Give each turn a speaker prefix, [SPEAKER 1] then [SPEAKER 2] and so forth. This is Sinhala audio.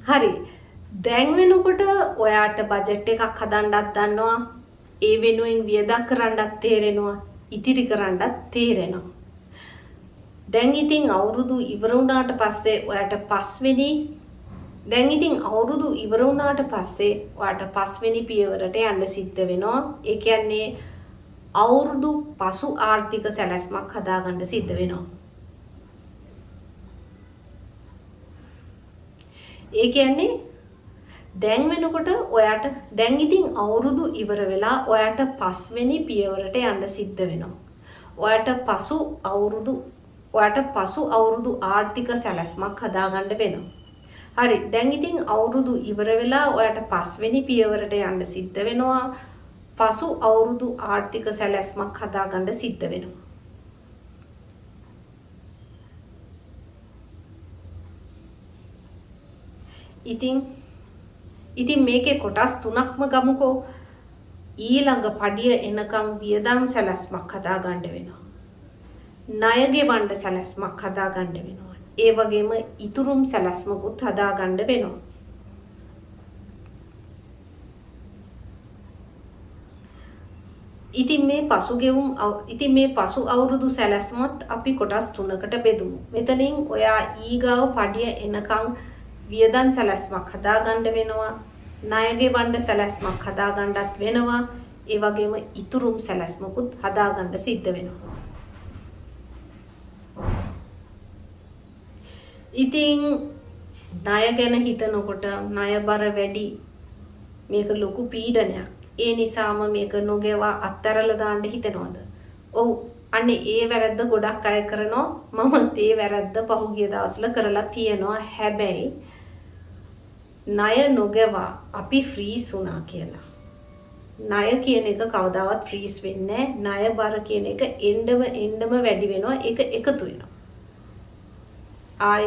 [SPEAKER 1] හරි. දැන් වෙනකොට ඔයාට බජට් එකක් හදන්නත් දන්නවා. ඒ වෙනුවෙන් වියදම් කරන්නත් තේරෙනවා. ඉතිරි කරන්නත් තේරෙනවා. දැන් ඉතින් අවුරුදු ඉවර වුණාට පස්සේ ඔයාට පස්වෙනි පියවරට යන්න සිද්ධ වෙනවා. ඒ කියන්නේ අවුරුදු පසු ආර්ථික සැලැස්මක් හදාගන්න සිද්ධ වෙනවා. ඒ කියන්නේ දැන් වෙනකොට ඔයාට දැන් ඉතින් අවුරුදු ඉවර වෙලා ඔයාට පස්වෙනි පියවරට යන්න සිද්ධ වෙනවා. ඔයාට පසු අවුරුදු ආර්ථික සැලැස්මක් හදාගන්න වෙනවා. හරි. දැන් ඉතින් අවුරුදු ඉවර වෙලා ඔයාට පස්වෙනි පියවරට යන්න සිද්ධ වෙනවා. පසු අවුරුදු ආර්ථික සැලැස්මක් හදාගන්න සිද්ධ වෙනවා. ඉතින් මේකේ කොටස් තුනක්ම ගමුකෝ. ඊළඟ පඩිය එනකම් වියදම් සැලැස්මක් හදාගන්න වෙනවා. ණය ගෙවන්න සැලැස්මක් හදාගන්න වෙනවා. ඒ වගේම ඉතුරුම් සැලැස්මකුත් හදාගන්න වෙනවා. ඉතින් මේ පසු අවුරුදු සැලැස්මත් අපි කොටස් තුනකට බෙදමු. මෙතනින් ඔයා ඊගාව පඩිය එනකම් වියදම් සැලැස්මක් හදාගන්න වෙනවා. ණය ගෙවන්න සැලැස්මක් හදාගන්නත් වෙනවා. ඒ වගේම ඉතුරුම් සැලැස්මකුත් හදාගන්න සිද්ධ වෙනවා. ඉතින් ණය ගැන හිතනකොට ණය බර වැඩි. මේක ලොකු පීඩනයක්. ඒ නිසාම මේක නොගෙවා අත්හැරලා දාන්න හිතනවද? ඔව්. අනේ ඒ වැරද්ද ගොඩක් අය කරනවා. මමත් ඒ වැරද්ද පහුගිය දවස්වල කරලා තියෙනවා. හැබැයි ණය නොගෙවා අපි ෆ්‍රීස් වුණා කියලා. ණය කියන එක කවදාවත් ෆ්‍රීස් වෙන්නේ නැහැ. ණය බර කියන එක එන්නම වැඩි වෙනවා. ඒක එකතු වෙනවා.